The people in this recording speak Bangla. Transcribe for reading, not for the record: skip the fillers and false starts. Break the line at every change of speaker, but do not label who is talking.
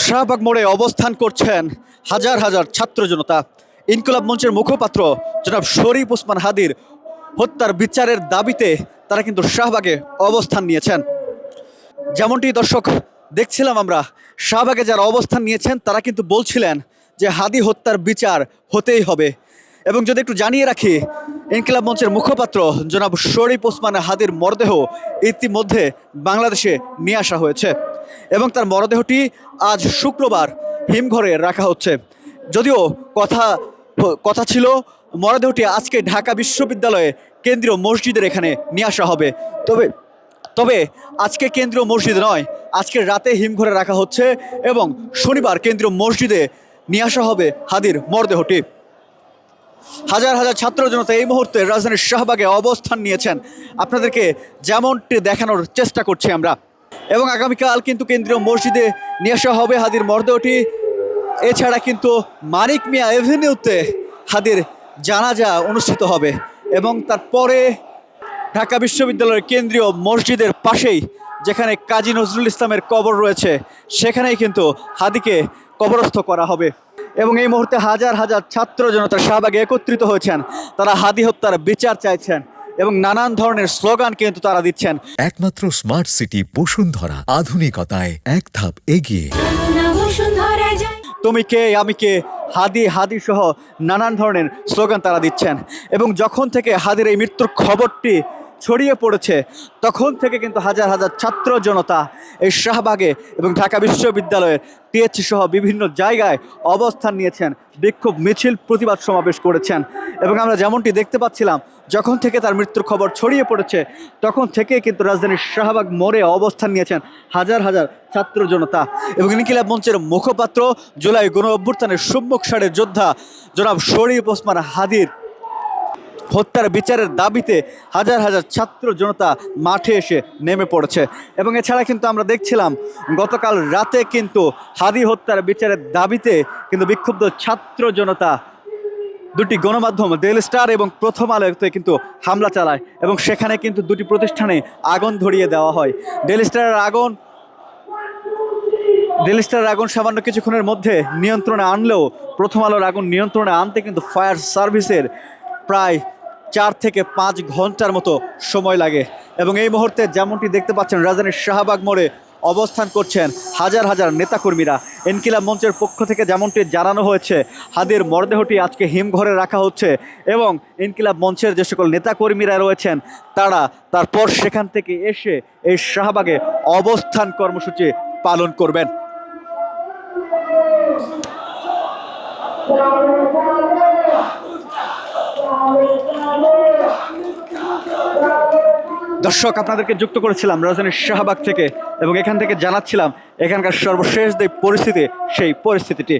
শাহবাগ মোড়ে অবস্থান করছেন হাজার হাজার ছাত্র জনতা। ইনকিলাব মঞ্চের মুখপাত্র জনাব শরীফ ওসমান হাদির হত্যার বিচারের দাবিতে তারা কিন্তু শাহবাগে অবস্থান নিয়েছেন। যেমনটি দর্শক দেখছিলাম আমরা, শাহবাগে যারা অবস্থান নিয়েছেন তারা কিন্তু বলছিলেন যে হাদি হত্যার বিচার হতেই হবে। এবং যদি একটু জানিয়ে রাখি, ইনকিলাব মঞ্চের মুখপাত্র জনাব শরীফ ওসমান হাদির মরদেহ ইতিমধ্যে বাংলাদেশে নিয়ে আসা হয়েছে এবং তার মরদেহটি আজ শুক্রবার হিমঘরে রাখা হচ্ছে। যদিও কথা ছিল মরদেহটি আজকে ঢাকা বিশ্ববিদ্যালয়ে কেন্দ্রীয় মসজিদের এখানে নিয়ে আসা হবে, তবে আজকে কেন্দ্রীয় মসজিদ নয়, আজকে রাতে হিমঘরে রাখা হচ্ছে এবং শনিবার কেন্দ্রীয় মসজিদে নিয়ে আসা হবে হাদির মরদেহটি। হাজার হাজার ছাত্র জনতা এই মুহূর্তে রাজধানীর শাহবাগে অবস্থান নিয়েছেন, আপনাদেরকে যেমনটি দেখানোর চেষ্টা করছি আমরা। এবং আগামীকাল কিন্তু কেন্দ্রীয় মসজিদে নিয়ে আসা হবে হাদির মরদেহটি। এছাড়া কিন্তু মানিক মিয়া এভিনিউতে হাদির জানাজা অনুষ্ঠিত হবে এবং তারপরে ঢাকা বিশ্ববিদ্যালয়ের কেন্দ্রীয় মসজিদের পাশেই যেখানে কাজী নজরুল ইসলামের কবর রয়েছে সেখানেই কিন্তু হাদিকে কবরস্থ করা হবে। এবং এই মুহূর্তে হাজার হাজার ছাত্র জনতা শাহবাগে একত্রিত হয়েছেন, তারা হাদি হত্যার বিচার চাইছেন এবং নানান ধরনের স্লোগান কিন্তু তারা দিচ্ছেন।
একমাত্র স্মার্ট সিটি বসুন্ধরা, আধুনিকতায় এক ধাপ এগিয়ে।
তুমি কে, আমি কে, হাদি হাদি সহ নানান ধরনের স্লোগান তারা দিচ্ছেন। এবং যখন থেকে হাদির এই মৃত্যুর খবরটি ছড়িয়ে পড়েছে তখন থেকে কিন্তু হাজার হাজার ছাত্র জনতা এই শাহবাগে এবং ঢাকা বিশ্ববিদ্যালয়ের টিএসসি সহ বিভিন্ন জায়গায় অবস্থান নিয়েছেন, বিক্ষোভ মিছিল প্রতিবাদ সমাবেশ করেছেন। এবং আমরা যেমনটি দেখতে পাচ্ছিলাম, যখন থেকে তার মৃত্যুর খবর ছড়িয়ে পড়েছে তখন থেকে কিন্তু রাজধানীর শাহবাগ মোড়ে অবস্থান নিয়েছেন হাজার হাজার ছাত্র জনতা। এবং ইনকিলাব মঞ্চের মুখপাত্র, জুলাই গণ অভ্যুত্থানের সম্মুখ সারির যোদ্ধা জনাব শরীফ ওসমান হাদির হত্যার বিচারের দাবিতে হাজার হাজার ছাত্র জনতা মাঠে এসে নেমে পড়েছে। এবং এছাড়া কিন্তু আমরা দেখছিলাম গতকাল রাতে কিন্তু হাদি হত্যার বিচারের দাবিতে কিন্তু বিক্ষুব্ধ ছাত্র জনতা দুটি গণমাধ্যম ডেইলি স্টার এবং প্রথম আলোতে কিন্তু হামলা চালায় এবং সেখানে কিন্তু দুটি প্রতিষ্ঠানে আগুন ধরিয়ে দেওয়া হয়। ডেইলি স্টারের আগুন সামান্য কিছুক্ষণের মধ্যে নিয়ন্ত্রণে আনলেও প্রথম আলোর আগুন নিয়ন্ত্রণে আনতে কিন্তু ফায়ার সার্ভিসের প্রায় 4 থেকে 5 ঘন্টার মতো সময় লাগে। এবং এই মুহূর্তে যেমনটি দেখতে পাচ্ছেন, রাজধানীর শাহবাগ মোড়ে অবস্থান করছেন হাজার হাজার নেতাকর্মীরা। ইনকিলাব মঞ্চের পক্ষ থেকে যেমনটি জানানো হয়েছে, হাদির মরদেহটি আজকে হিমঘরে রাখা হচ্ছে এবং ইনকিলাব মঞ্চের যে সকল নেতাকর্মীরা রয়েছেন তারা তারপর সেখান থেকে এসে এই শাহবাগে অবস্থান কর্মসূচি পালন করবেন। দর্শক, আপনাদেরকে যুক্ত করেছিলাম রাজধানীর শাহবাগ থেকে এবং এখান থেকে জানাচ্ছিলাম এখানকার সর্বশেষ যে পরিস্থিতি, সেই পরিস্থিতিটি।